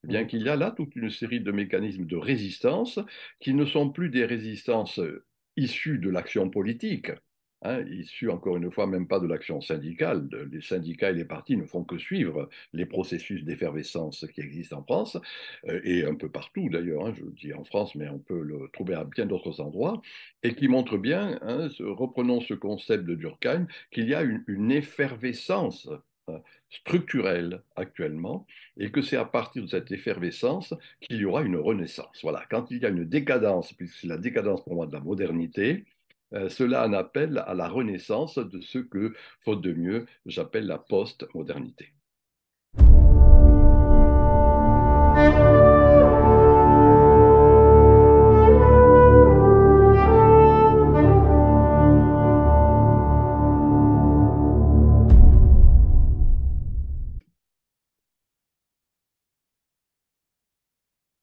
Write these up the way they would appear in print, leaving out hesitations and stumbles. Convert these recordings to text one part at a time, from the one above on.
Eh bien qu'il y a là toute une série de mécanismes de résistance qui ne sont plus des résistances issues de l'action politique, hein, issues encore une fois même pas de l'action syndicale. Les syndicats et les partis ne font que suivre les processus d'effervescence qui existent en France et un peu partout d'ailleurs, hein, je dis en France, mais on peut le trouver à bien d'autres endroits, et qui montrent bien, hein, reprenons ce concept de Durkheim, qu'il y a une effervescence structurelle actuellement et que c'est à partir de cette effervescence qu'il y aura une renaissance. Voilà, quand il y a une décadence, puisque c'est la décadence pour moi de la modernité, cela en appelle à la renaissance de ce que, faute de mieux, j'appelle la post-modernité.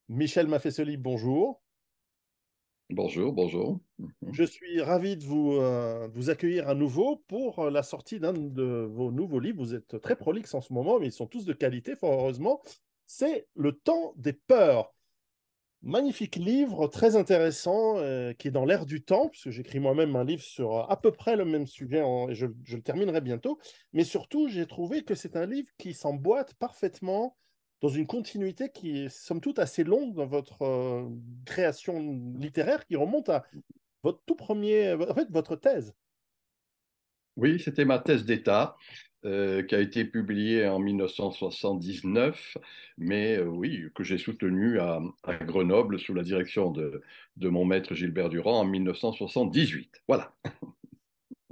Michel Maffesoli, bonjour. Bonjour, bonjour. Je suis ravi de vous accueillir à nouveau pour la sortie d'un de vos nouveaux livres. Vous êtes très prolixe en ce moment, mais ils sont tous de qualité, fort heureusement. C'est Le temps des peurs. Magnifique livre, très intéressant, qui est dans l'air du temps, puisque j'écris moi-même un livre sur à peu près le même sujet, et je le terminerai bientôt. Mais surtout, j'ai trouvé que c'est un livre qui s'emboîte parfaitement dans une continuité qui est, somme toute, assez longue dans votre création littéraire, qui remonte à votre tout premier, en fait, votre thèse. Oui, c'était ma thèse d'État qui a été publiée en 1979, mais oui, que j'ai soutenue à Grenoble sous la direction de mon maître Gilbert Durand en 1978. Voilà.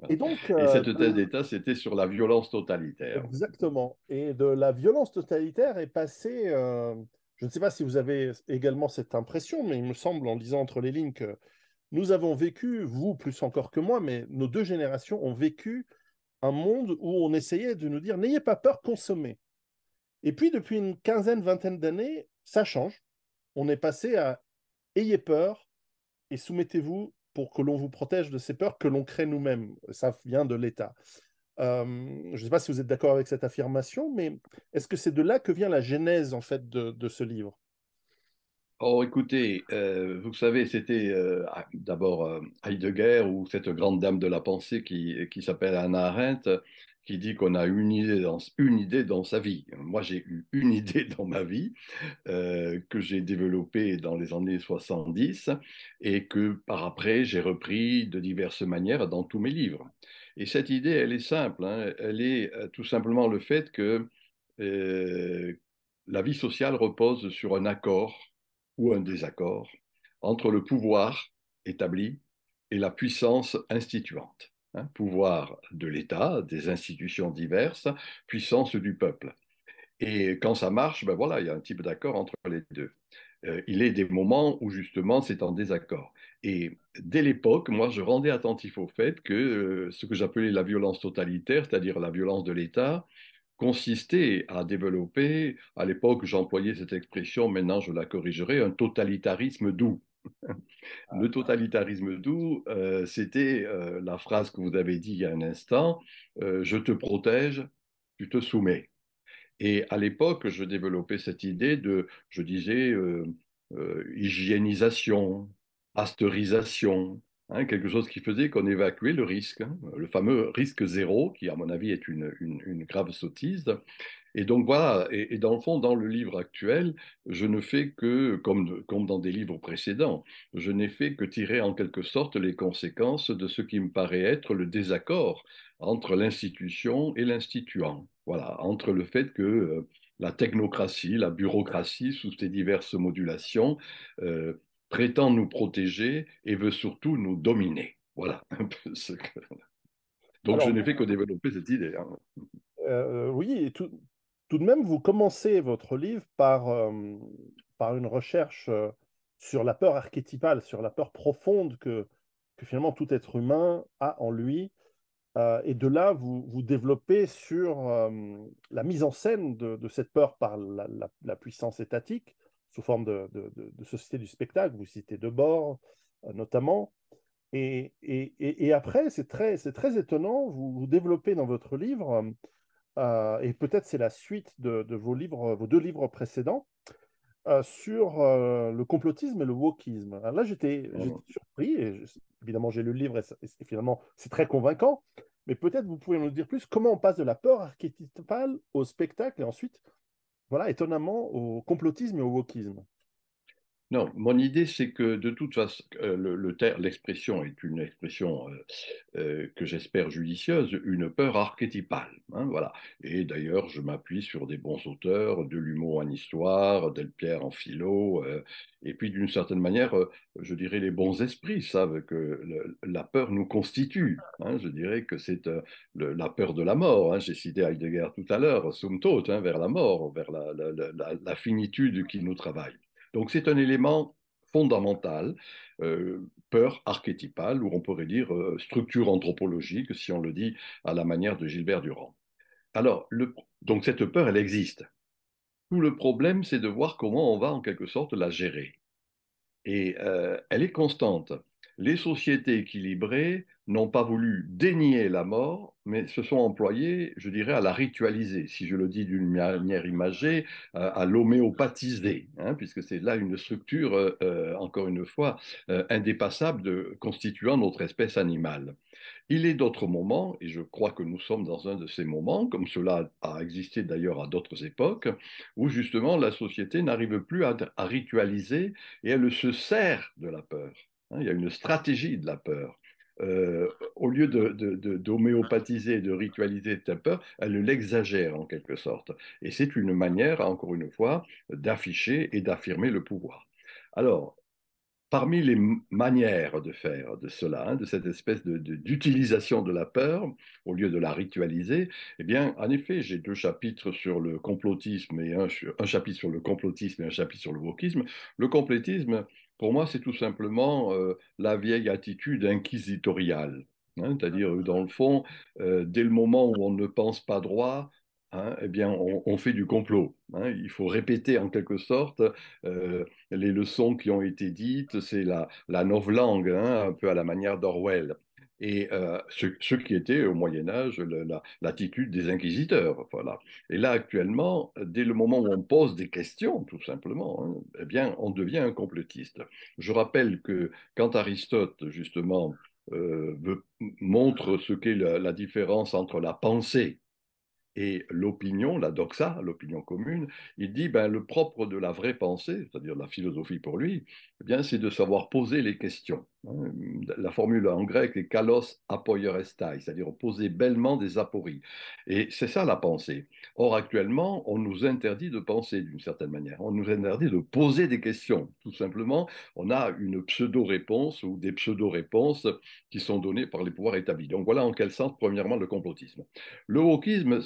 Et donc, Et cette thèse d'État, c'était sur la violence totalitaire. exactement. Et de la violence totalitaire est passé. Je ne sais pas si vous avez également cette impression, mais il me semble, en lisant entre les lignes, que nous avons vécu, vous plus encore que moi, mais nos deux générations ont vécu un monde où on essayait de nous dire n'ayez pas peur, consommez. Et puis, depuis une quinzaine, vingtaine d'années, ça change. On est passé à ayez peur et soumettez-vous pour que l'on vous protège de ces peurs que l'on crée nous-mêmes. Ça vient de l'État. Je ne sais pas si vous êtes d'accord avec cette affirmation, mais est-ce que c'est de là que vient la genèse en fait de ce livre? Oh, écoutez, vous savez, c'était d'abord Heidegger ou cette grande dame de la pensée qui s'appelle Hannah Arendt, qui dit qu'on a une idée dans sa vie. Moi, j'ai eu une idée dans ma vie que j'ai développée dans les années 70 et que par après, j'ai repris de diverses manières dans tous mes livres. Et cette idée, elle est simple, hein. Elle est tout simplement le fait que euh, la vie sociale repose sur un accord ou un désaccord entre le pouvoir établi et la puissance instituante. Hein, pouvoir de l'État, des institutions diverses, puissance du peuple. Et quand ça marche, ben voilà, il y a un type d'accord entre les deux. Il est des moments où justement c'est en désaccord. Et dès l'époque, moi, je rendais attentif au fait que ce que j'appelais la violence totalitaire, c'est-à-dire la violence de l'État, consistait à développer, à l'époque j'employais cette expression, maintenant je la corrigerai, un totalitarisme doux. Le totalitarisme doux, c'était la phrase que vous avez dit il y a un instant, je te protège, tu te soumets. Et à l'époque, je développais cette idée de, je disais, hygiénisation, pasteurisation, hein, quelque chose qui faisait qu'on évacuait le risque, hein, le fameux risque zéro, qui à mon avis est une grave sottise. Et donc voilà, et dans le fond, dans le livre actuel, je ne fais que, comme dans des livres précédents, je n'ai fait que tirer en quelque sorte les conséquences de ce qui me paraît être le désaccord entre l'institution et l'instituant. Voilà, entre le fait que la technocratie, la bureaucratie, sous ses diverses modulations, prétend nous protéger et veut surtout nous dominer. Voilà un peu ce que... Donc je Alors, n'ai fait que développer cette idée, hein. oui, et tout de même, vous commencez votre livre par une recherche sur la peur archétypale, sur la peur profonde que finalement tout être humain a en lui. Et de là, vous développez sur la mise en scène de cette peur par la puissance étatique, sous forme de société du spectacle. Vous citez Debord, notamment. Et après, c'est très étonnant, vous développez dans votre livre, et peut-être c'est la suite de vos livres, vos deux livres précédents, sur le complotisme et le wokisme. Alors là, j'étais Mhm. surpris, évidemment, j'ai lu le livre et finalement, c'est très convaincant, mais peut-être vous pouvez nous dire plus comment on passe de la peur archétypale au spectacle et ensuite, voilà, étonnamment, au complotisme et au wokisme. Non, mon idée, c'est que de toute façon, l'expression est une expression que j'espère judicieuse, une peur archétypale. Hein, voilà. Et d'ailleurs, je m'appuie sur des bons auteurs, de l'humour en histoire, Delpierre en philo, et puis d'une certaine manière, je dirais, les bons esprits savent que la peur nous constitue. Hein, je dirais que c'est la peur de la mort. Hein. J'ai cité Heidegger tout à l'heure, Sum tot, hein, vers la mort, vers la finitude qui nous travaille. Donc c'est un élément fondamental, peur archétypale, ou on pourrait dire structure anthropologique, si on le dit à la manière de Gilbert Durand. Alors, donc cette peur, elle existe. Tout le problème, c'est de voir comment on va en quelque sorte la gérer. Et elle est constante. Les sociétés équilibrées n'ont pas voulu dénier la mort, mais se sont employées, je dirais, à la ritualiser, si je le dis d'une manière imagée, à l'homéopathiser, hein, puisque c'est là une structure, encore une fois, indépassable constituant notre espèce animale. Il est d'autres moments, et je crois que nous sommes dans un de ces moments, comme cela a existé d'ailleurs à d'autres époques, où justement la société n'arrive plus à ritualiser et elle se sert de la peur. Hein, il y a une stratégie de la peur. Au lieu d'homéopathiser, de ritualiser cette peur, elle l'exagère en quelque sorte. Et c'est une manière, encore une fois, d'afficher et d'affirmer le pouvoir. Alors, parmi les manières de faire de cela, hein, de cette espèce d'utilisation de la peur, au lieu de la ritualiser, eh bien, en effet, j'ai deux chapitres sur le complotisme et un chapitre sur le complotisme et un chapitre sur le wokisme. Le complotisme, pour moi, c'est tout simplement la vieille attitude inquisitoriale. Hein, c'est-à-dire, dans le fond, dès le moment où on ne pense pas droit, hein, eh bien, on fait du complot. Hein. Il faut répéter en quelque sorte les leçons qui ont été dites, c'est la novlangue, hein, un peu à la manière d'Orwell. Et ce qui était au Moyen Âge l'attitude des inquisiteurs. Voilà. Et là, actuellement, dès le moment où on pose des questions, tout simplement, hein, eh bien, on devient un complotiste. Je rappelle que quand Aristote, justement, montre ce qu'est la différence entre la pensée et l'opinion, la doxa, l'opinion commune, il dit ben, le propre de la vraie pensée, c'est-à-dire la philosophie pour lui, eh bien, c'est de savoir poser les questions. Hein. La formule en grec est kalos apoiorestai, c'est-à-dire poser bellement des apories. Et c'est ça la pensée. Or, actuellement, on nous interdit de penser d'une certaine manière. On nous interdit de poser des questions. Tout simplement, on a une pseudo-réponse ou des pseudo-réponses qui sont données par les pouvoirs établis. Donc voilà en quel sens, premièrement, le complotisme. Le wokisme,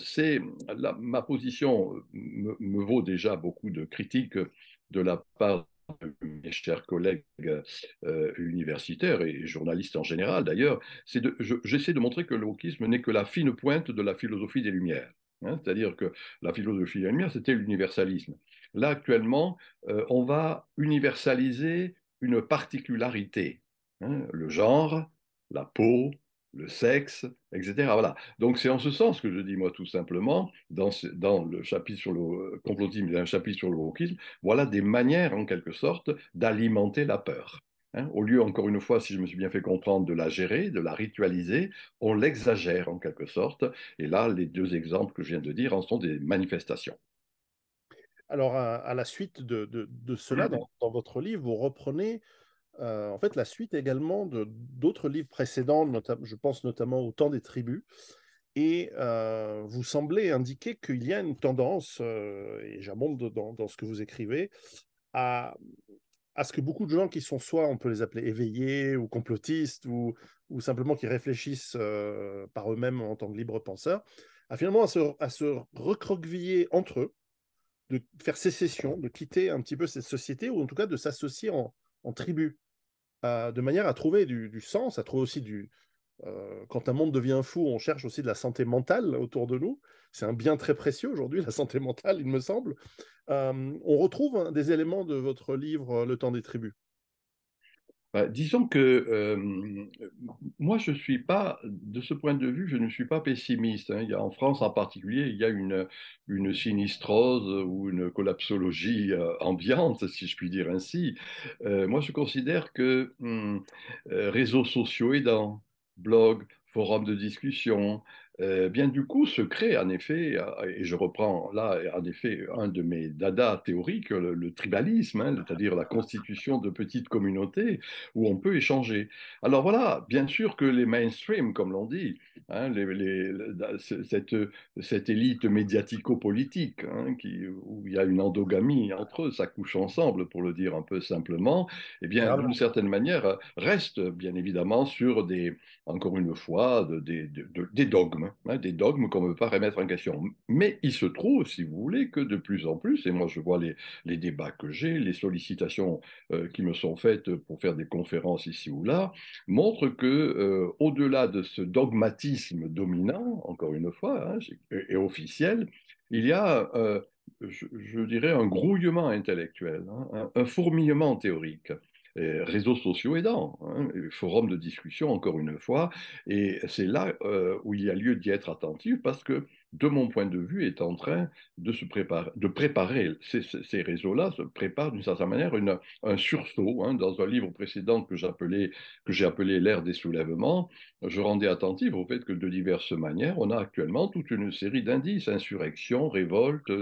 ma position me vaut déjà beaucoup de critiques de la part de mes chers collègues universitaires et journalistes en général d'ailleurs. J'essaie de montrer que le wokisme n'est que la fine pointe de la philosophie des Lumières. Hein. C'est-à-dire que la philosophie des Lumières, c'était l'universalisme. Là, actuellement, on va universaliser une particularité, hein, le genre, la peau, le sexe, etc. Voilà. Donc c'est en ce sens que je dis, moi, tout simplement, dans le chapitre sur le complotisme et un chapitre sur le wokisme, voilà des manières, en quelque sorte, d'alimenter la peur. Hein. Au lieu, encore une fois, si je me suis bien fait comprendre, de la gérer, de la ritualiser, on l'exagère, en quelque sorte. Et là, les deux exemples que je viens de dire en sont des manifestations. Alors, à la suite de cela, dans votre livre, vous reprenez en fait la suite également de d'autres livres précédents, je pense notamment au Temps des tribus, et vous semblez indiquer qu'il y a une tendance, et j'abonde dans ce que vous écrivez, à, à ce que beaucoup de gens qui sont soit on peut les appeler éveillés ou complotistes ou simplement qui réfléchissent par eux-mêmes en tant que libres penseurs, à finalement à se recroqueviller entre eux, de faire sécession, de quitter un petit peu cette société ou en tout cas de s'associer en tribu, de manière à trouver du sens, à trouver aussi quand un monde devient fou, on cherche aussi de la santé mentale autour de nous. C'est un bien très précieux aujourd'hui, la santé mentale, il me semble. On retrouve des éléments de votre livre Le temps des tribus. Bah, disons que moi, je suis pas, de ce point de vue, je ne suis pas pessimiste, hein. En France en particulier, il y a une sinistrose ou une collapsologie ambiante, si je puis dire ainsi. Moi, je considère que réseaux sociaux aidants, blogs, forums de discussion, bien du coup se crée en effet, et je reprends là en effet un de mes dadas théoriques, le tribalisme, hein, c'est-à-dire la constitution de petites communautés où on peut échanger. Alors voilà, bien sûr que les mainstream, comme l'on dit, hein, cette élite médiatico-politique, hein, où il y a une endogamie entre eux, ça couche ensemble, pour le dire un peu simplement, eh bien, d'une Clairement. certaine manière, reste bien évidemment sur encore une fois, des dogmes qu'on ne peut pas remettre en question. Mais il se trouve, si vous voulez, que de plus en plus, et moi je vois les débats que j'ai, les sollicitations qui me sont faites pour faire des conférences ici ou là, montrent que au-delà de ce dogmatisme dominant, encore une fois, hein, et officiel, il y a, je dirais, un grouillement intellectuel, hein, un fourmillement théorique. Réseaux sociaux aidants, hein, forums de discussion, encore une fois, et c'est là où il y a lieu d'y être attentif parce que, de mon point de vue, est en train de préparer ces réseaux-là, se préparent d'une certaine manière un sursaut. Hein. Dans un livre précédent que j'ai appelé l'ère des soulèvements, je rendais attentif au fait que de diverses manières, on a actuellement toute une série d'indices, insurrections, révoltes,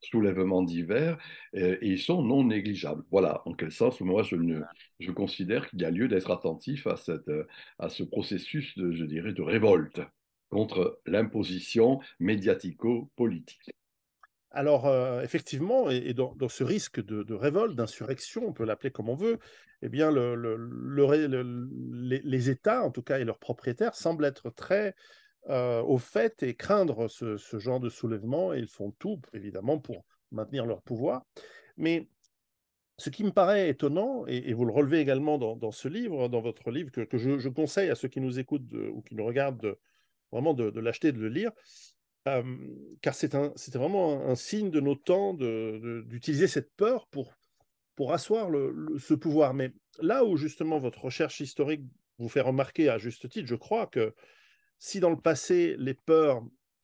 soulèvements divers, et ils sont non négligeables. Voilà, en quel sens, moi, je considère qu'il y a lieu d'être attentif à ce processus, je dirais, de révolte contre l'imposition médiatico-politique. Alors, effectivement, et dans ce risque de révolte, d'insurrection, on peut l'appeler comme on veut, eh bien, les États, en tout cas, et leurs propriétaires, semblent être très au fait et craindre ce genre de soulèvement, et ils font tout, évidemment, pour maintenir leur pouvoir. Mais ce qui me paraît étonnant, et vous le relevez également dans ce livre, dans votre livre, que je conseille à ceux qui nous écoutent ou qui nous regardent vraiment de l'acheter, de le lire, euh, car c'était vraiment un signe de nos temps d'utiliser cette peur pour asseoir ce pouvoir. Mais là où justement votre recherche historique vous fait remarquer à juste titre, je crois que si dans le passé, les peurs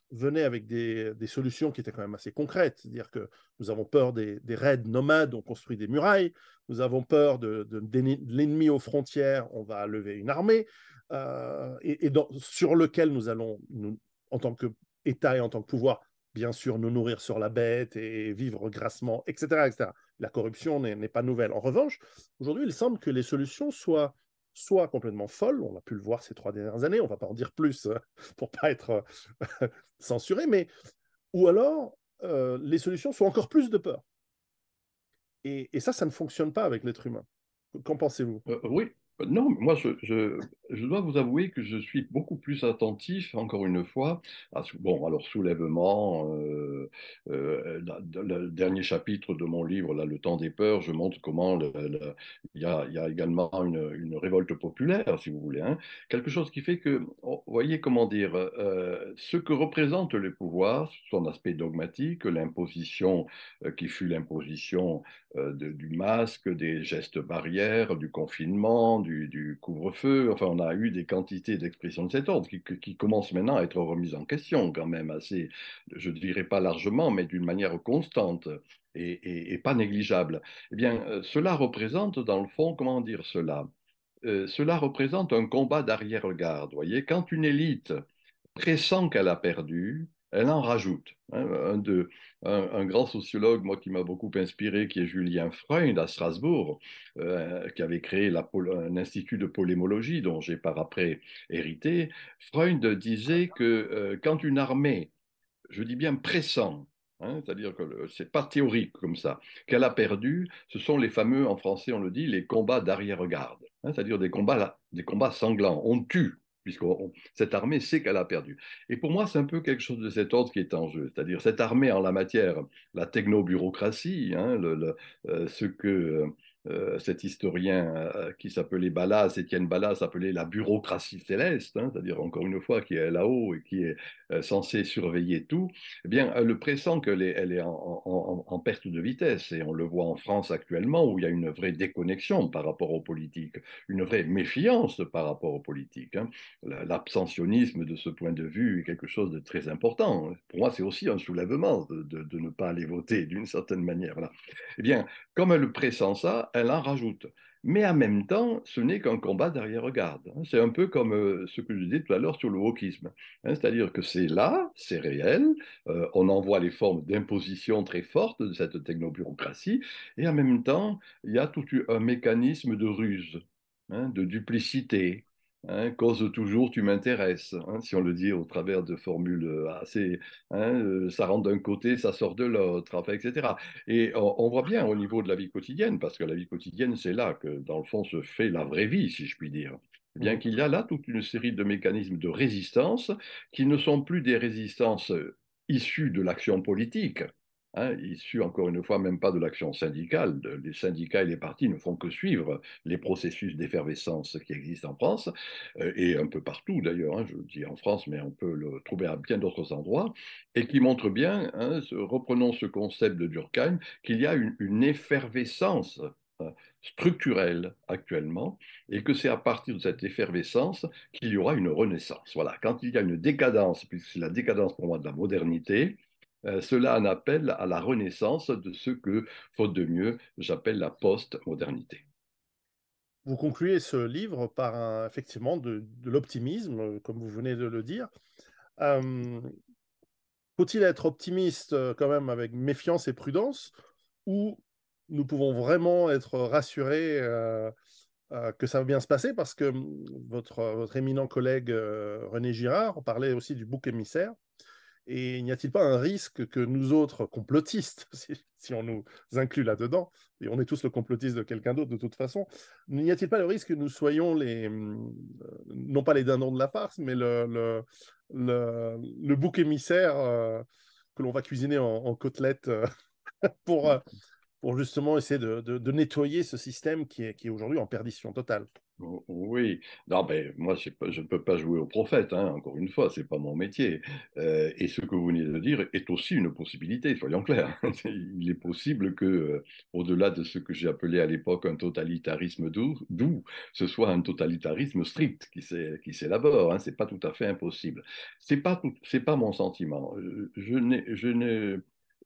venaient avec des solutions qui étaient quand même assez concrètes, c'est-à-dire que nous avons peur des raids nomades, on construit des murailles, nous avons peur de l'ennemi aux frontières, on va lever une armée, sur lequel nous allons, en tant qu'État et en tant que pouvoir, bien sûr, nous nourrir sur la bête et vivre grassement, etc. etc. La corruption n'est pas nouvelle. En revanche, aujourd'hui, il semble que les solutions soient soit complètement folles, on a pu le voir ces 3 dernières années, on ne va pas en dire plus pour ne pas être censuré, mais ou alors les solutions sont encore plus de peur. Et ça ne fonctionne pas avec l'être humain. Qu'en pensez-vous? Oui, non, moi je dois vous avouer que je suis beaucoup plus attentif, encore une fois, bon, alors soulèvement, le dernier chapitre de mon livre, là, Le temps des peurs, je montre comment il y a également une révolte populaire, si vous voulez, hein. Quelque chose qui fait que, oh, vous voyez comment dire, ce que représente le pouvoir, son aspect dogmatique, l'imposition qui fut l'imposition du masque, des gestes barrières, du confinement, du couvre-feu. Enfin, on a eu des quantités d'expressions de cet ordre qui commencent maintenant à être remises en question quand même assez, je ne dirais pas largement, mais d'une manière constante et pas négligeable. Eh bien, cela représente dans le fond, comment dire cela? Cela représente un combat d'arrière-garde. Voyez, quand une élite pressent qu'elle a perdu, elle en rajoute. Hein. Un grand sociologue, moi, qui m'a beaucoup inspiré, qui est Julien Freund à Strasbourg, qui avait créé un institut de polémologie dont j'ai par après hérité. Freund disait que quand une armée, je dis bien pressant, hein, c'est-à-dire que c'est pas théorique comme ça, qu'elle a perdu, ce sont les fameux, en français on le dit, les combats d'arrière-garde, hein, c'est-à-dire des combats sanglants. On tue, puisque cette armée sait qu'elle a perdu. Et pour moi, c'est un peu quelque chose de cet ordre qui est en jeu, c'est-à-dire cette armée en la matière, la technobureaucratie, hein, ce que cet historien qui s'appelait Ballas, Étienne Ballas, s'appelait la bureaucratie céleste, hein, c'est-à-dire encore une fois qui est là-haut et qui est censée surveiller tout, eh bien, elle pressent elle est en perte de vitesse. Et on le voit en France actuellement où il y a une vraie déconnexion par rapport aux politiques, une vraie méfiance par rapport aux politiques, hein. L'abstentionnisme de ce point de vue est quelque chose de très important. Pour moi, c'est aussi un soulèvement de ne pas aller voter d'une certaine manière. Voilà. Eh bien, comme elle pressent ça, elle en rajoute. Mais en même temps, ce n'est qu'un combat d'arrière-garde, hein. C'est un peu comme ce que je disais tout à l'heure sur le wokisme, hein. C'est-à-dire que c'est là, c'est réel, on en voit les formes d'imposition très fortes de cette technobureaucratie, et en même temps, il y a tout un mécanisme de ruse, hein, de duplicité, hein, cause toujours tu m'intéresses, hein, si on le dit au travers de formules assez, hein, ça rentre d'un côté, ça sort de l'autre, enfin, etc. Et on voit bien au niveau de la vie quotidienne, parce que la vie quotidienne, c'est là que, dans le fond, se fait la vraie vie, si je puis dire. Eh bien Mhm. qu'il y a là toute une série de mécanismes de résistance qui ne sont plus des résistances issues de l'action politique, hein, issues encore une fois même pas de l'action syndicale. Les syndicats et les partis ne font que suivre les processus d'effervescence qui existent en France, et un peu partout d'ailleurs, hein, je dis en France, mais on peut le trouver à bien d'autres endroits, et qui montrent bien, hein, reprenons ce concept de Durkheim, qu'il y a une effervescence structurelle actuellement, et que c'est à partir de cette effervescence qu'il y aura une renaissance. Voilà, quand il y a une décadence, puisque c'est la décadence pour moi de la modernité, cela en appelle à la renaissance de ce que, faute de mieux, j'appelle la post-modernité. Vous concluez ce livre par effectivement de l'optimisme, comme vous venez de le dire. Euh, Faut-il être optimiste quand même avec méfiance et prudence, ou nous pouvons vraiment être rassurés que ça va bien se passer parce que votre éminent collègue René Girard parlait aussi du bouc émissaire. Et n'y a-t-il pas un risque que nous autres complotistes, si on nous inclut là-dedans, et on est tous le complotiste de quelqu'un d'autre de toute façon, n'y a-t-il pas le risque que nous soyons non pas les dindons de la farce, mais le bouc émissaire que l'on va cuisiner en côtelettes pour, euh, pour justement essayer de nettoyer ce système qui est aujourd'hui en perdition totale? Oui, non, ben, moi je ne peux pas jouer au prophète, hein, encore une fois, c'est pas mon métier. Et ce que vous venez de dire est aussi une possibilité, soyons clairs. Il est possible que, au-delà de ce que j'ai appelé à l'époque un totalitarisme doux, ce soit un totalitarisme strict qui s'élabore, hein, c'est pas tout à fait impossible. C'est pas mon sentiment. Je n'ai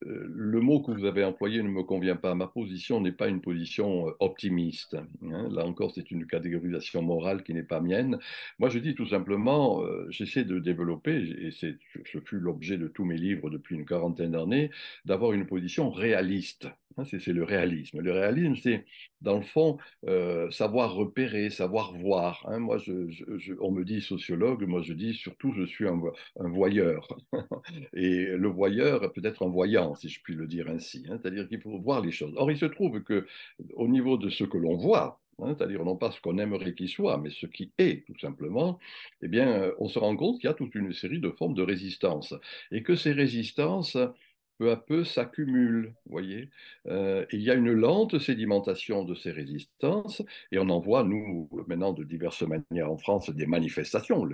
le mot que vous avez employé ne me convient pas. Ma position n'est pas une position optimiste, hein. Là encore, c'est une catégorisation morale qui n'est pas mienne. Moi, je dis tout simplement, j'essaie de développer, et ce fut l'objet de tous mes livres depuis une quarantaine d'années, d'avoir une position réaliste, hein. C'est le réalisme. Le réalisme, c'est, dans le fond, savoir repérer, savoir voir, hein. Moi, on me dit sociologue, moi, je dis surtout, je suis un voyeur. Et le voyeur peut être un voyant, si je puis le dire ainsi, hein. C'est-à-dire qu'il faut voir les choses. Or, il se trouve que au niveau de ce que l'on voit, hein, c'est-à-dire non pas ce qu'on aimerait qu'il soit, mais ce qui est tout simplement, eh bien, on se rend compte qu'il y a toute une série de formes de résistance et que ces résistances peu à peu s'accumulent, vous voyez. Il y a une lente sédimentation de ces résistances et on en voit, nous, maintenant, de diverses manières en France, des manifestations,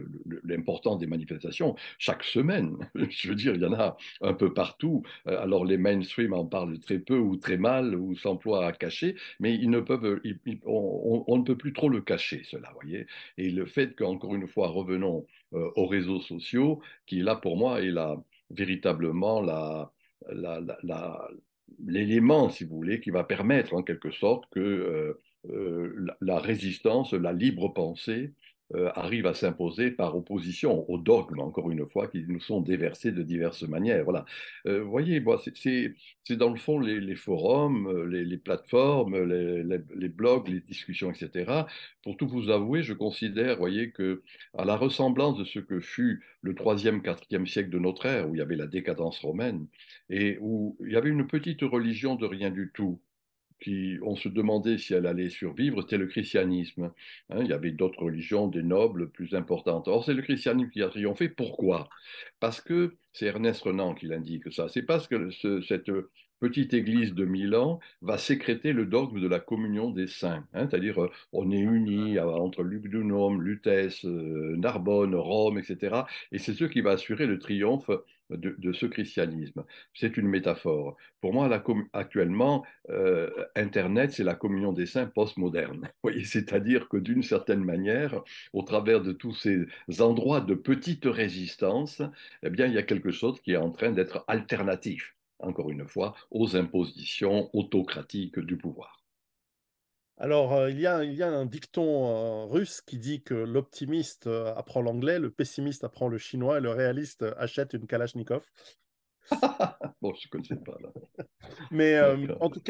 l'importance des manifestations chaque semaine. Je veux dire, il y en a un peu partout. Alors les mainstream en parlent très peu ou très mal ou s'emploient à cacher, mais ils ne peuvent, on ne peut plus trop le cacher, cela, vous voyez. Et le fait qu'encore une fois, revenons aux réseaux sociaux, qui là pour moi est véritablement la- la- la- l'élément, si vous voulez, qui va permettre en quelque sorte que la résistance, la libre pensée arrive à s'imposer par opposition aux dogmes, encore une fois, qui nous sont déversés de diverses manières. Voilà. Vous voyez, moi, c'est dans le fond les forums, les plateformes, les blogs, les discussions, etc. Pour tout vous avouer, je considère, voyez, que à la ressemblance de ce que fut le troisième, quatrième siècle de notre ère, où il y avait la décadence romaine, et où il y avait une petite religion de rien du tout, on se demandait si elle allait survivre, c'était le christianisme, hein. Il y avait d'autres religions, des nobles plus importantes. Or, c'est le christianisme qui a triomphé. Pourquoi? Parce que c'est Ernest Renan qui l'indique ça. C'est parce que cette petite église de Milan va sécréter le dogme de la communion des saints, hein, c'est-à-dire on est unis entre Lugdunum, Lutèce, Narbonne, Rome, etc. Et c'est ce qui va assurer le triomphe de ce christianisme. C'est une métaphore. Pour moi, actuellement, Internet, c'est la communion des saints postmoderne. Vous voyez, c'est-à-dire que d'une certaine manière, au travers de tous ces endroits de petite résistance, eh bien, il y a quelque chose qui est en train d'être alternatif, encore une fois, aux impositions autocratiques du pouvoir. Alors, il y a un dicton russe qui dit que l'optimiste apprend l'anglais, le pessimiste apprend le chinois et le réaliste achète une Kalachnikov. Bon, je ne connaissais pas là. Mais D'accord. en tout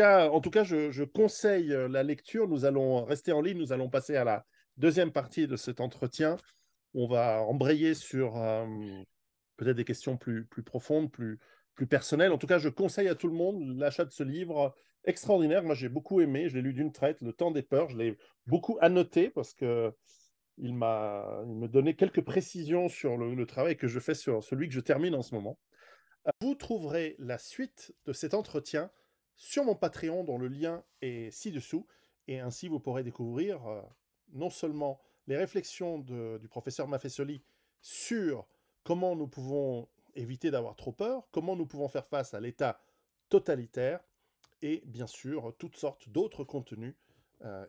cas je conseille la lecture. Nous allons rester en ligne. Nous allons passer à la deuxième partie de cet entretien. On va embrayer sur peut-être des questions plus profondes, plus personnelles. En tout cas, je conseille à tout le monde l'achat de ce livre extraordinaire. Moi, j'ai beaucoup aimé. Je l'ai lu d'une traite, Le Temps des peurs. Je l'ai beaucoup annoté parce que il me donnait quelques précisions sur le travail que je fais sur celui que je termine en ce moment. Vous trouverez la suite de cet entretien sur mon Patreon dont le lien est ci-dessous et ainsi vous pourrez découvrir non seulement les réflexions du professeur Maffesoli sur comment nous pouvons éviter d'avoir trop peur, comment nous pouvons faire face à l'état totalitaire et bien sûr toutes sortes d'autres contenus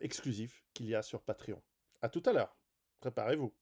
exclusifs qu'il y a sur Patreon. À tout à l'heure. Préparez-vous.